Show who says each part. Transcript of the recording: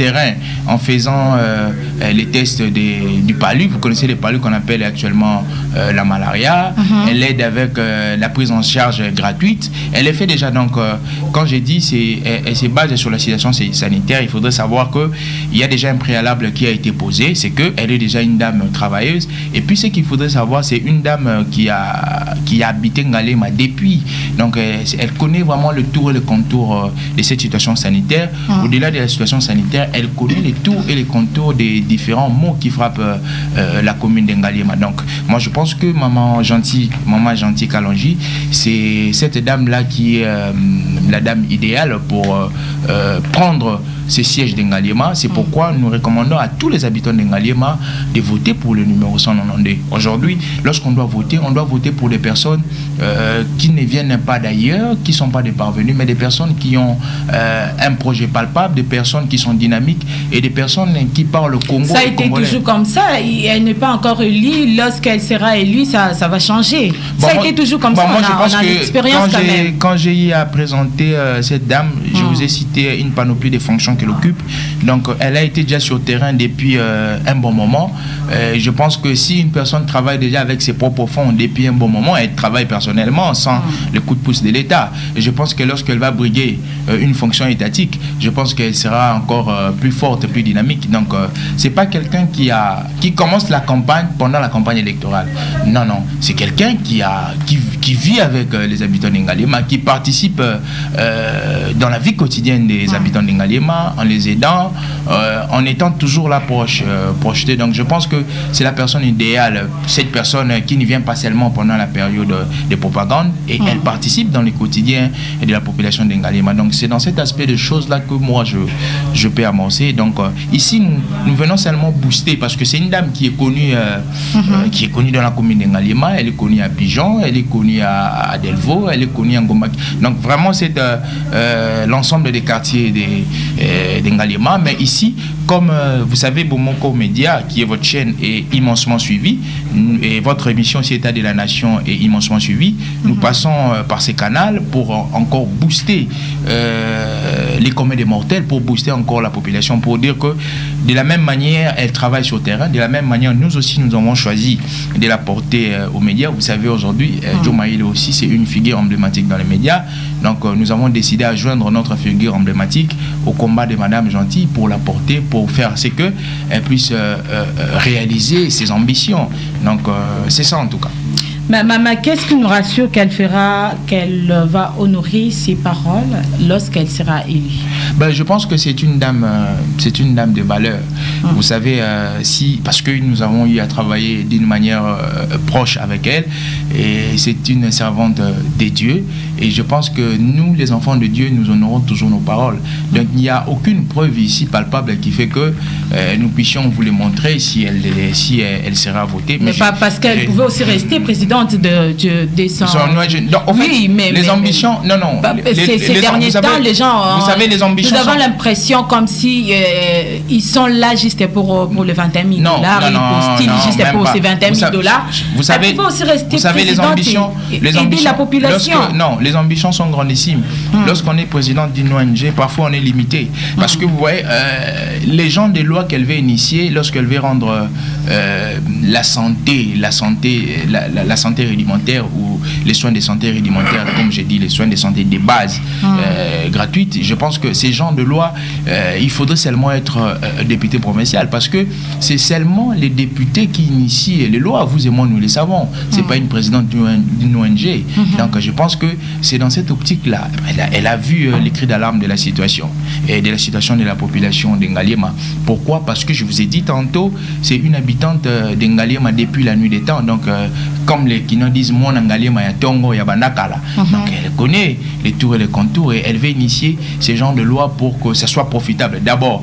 Speaker 1: terrain en faisant les tests du palu. Vous connaissez les palus qu'on appelle actuellement la malaria. Elle aide avec la prise en charge gratuite. Elle est fait déjà, donc, quand j'ai dit, elle se base sur la situation sanitaire. Il faudrait savoir qu'il y a déjà un préalable qui a été posé, c'est qu'elle est déjà une dame travailleuse. Et puis, ce qu'il faudrait savoir, c'est une dame qui a habité Ngalema depuis. Donc, elle connaît vraiment le tour et le contour de cette situation sanitaire. Au-delà de la situation sanitaire, elle connaît les tours et les contours des différents maux qui frappent la commune de Ngalema. Donc, moi, je pense que Maman Gentille Kalonji, c'est cette dame-là qui est la dame idéale pour prendre ce siège de Ngalema. C'est pourquoi nous recommandons à tous les habitants de Ngalema de voter pour le numéro 192. Aujourd'hui, lorsqu'on doit voter, on doit voter pour des personnes qui ne viennent pas d'ailleurs, qui ne sont pas des parvenus, mais des personnes qui ont un projet palpable, des personnes qui sont dynamiques et des personnes qui parlent Congo.
Speaker 2: Ça a été toujours comme ça. Elle n'est pas encore élue. Lorsqu'elle sera élue, ça va changer. Ça a été toujours comme ça.
Speaker 1: Moi, je pense
Speaker 2: que
Speaker 1: quand j'ai eu à présenter cette dame, je vous ai cité une panoplie de fonctions qu'elle occupe. Donc, elle a été déjà sur le terrain depuis un bon moment. Je pense que si une personne travaille déjà avec ses propres fonds depuis un bon moment, elle travaille personnellement sans le coup de pouce de l'État. Et je pense que lorsqu'elle va briguer une fonction étatique, je pense qu'elle sera encore plus forte, plus dynamique. Donc, c'est pas quelqu'un qui commence la campagne pendant la campagne électorale. Non, non. C'est quelqu'un qui vit avec les habitants d'Ngalema, qui participe dans la vie quotidienne des habitants d'Ngalema, en les aidant, en étant toujours là projeté. Donc, je pense que c'est la personne idéale, cette personne qui ne vient pas seulement pendant la période de propagande, et elle participe dans le quotidien de la population d'Ngalema. Donc, c'est dans cet aspect de choses-là que moi, je peux amorcer. Donc, ici, nous venons seulement booster, parce que c'est une dame qui est connue dans la commune d'Ngalema, elle est connue à Pigeon, elle est connue à Delvaux, elle est connue à Ngomaki. Donc, vraiment, c'est l'ensemble des quartiers d'Ngalema. Mais ici, comme vous savez, Bomoko Média, qui est votre chaîne, est immensement suivie, et votre émission État de la Nation est immensement suivie, nous passons par ces canaux pour encore booster les communs des mortels, pour booster encore la population, pour dire que de la même manière, elle travaille sur le terrain, de la même manière, nous aussi, nous avons choisi de la porter aux médias. Vous savez, aujourd'hui, Joe Maïle aussi, c'est une figure emblématique dans les médias. Donc, nous avons décidé à joindre notre figure emblématique au combat de Madame Gentille pour la porter, pour faire ce qu'elle puisse réaliser ses ambitions. Donc, c'est ça en tout cas.
Speaker 2: Maman, qu'est-ce qui nous rassure qu'elle va honorer ses paroles lorsqu'elle sera élue?
Speaker 1: Je pense que c'est une dame de valeur. Vous savez, parce que nous avons eu à travailler d'une manière proche avec elle, et c'est une servante de Dieu. Et je pense que nous, les enfants de Dieu, nous honorons toujours nos paroles. Donc, il n'y a aucune preuve ici palpable qui fait que nous puissions vous les montrer si elle sera votée.
Speaker 2: Mais pas parce qu'elle pouvait aussi rester présidente de son...
Speaker 1: Donc, en fait,
Speaker 2: oui, mais
Speaker 1: les ambitions... Non, non.
Speaker 2: Ces derniers temps, les gens...
Speaker 1: Vous savez, les ambitions...
Speaker 2: Nous avons l'impression comme si ils sont là juste pour le 21 000 $.
Speaker 1: Non,
Speaker 2: juste pour ces 21 000 $.
Speaker 1: Vous savez,
Speaker 2: elle pouvait aussi rester
Speaker 1: les ambitions...
Speaker 2: aider la population.
Speaker 1: Les ambitions sont grandissimes. Lorsqu'on est président d'une ONG, parfois on est limité. Parce que vous voyez, les gens des lois qu'elle veut initier, lorsqu'elle veut rendre la santé rudimentaire ou les soins de santé rudimentaires, comme j'ai dit, les soins de santé de base gratuites, je pense que ces gens de loi, il faudrait seulement être député provincial, parce que c'est seulement les députés qui initient les lois. Vous et moi, nous les savons. C'est pas une présidente d'une ONG. Donc, je pense que c'est dans cette optique-là. Elle a vu les cris d'alarme de la situation et de la situation de la population d'Ngalema. Pourquoi? Parce que je vous ai dit tantôt, c'est une habitante d'Ngalema depuis la nuit des temps. Donc, comme les Kino disent, moi, Ngalema, ya Tongo, ya Bandakala. Donc, elle connaît les tours et les contours, et elle veut initier ces genres de lois pour que ça soit profitable. D'abord,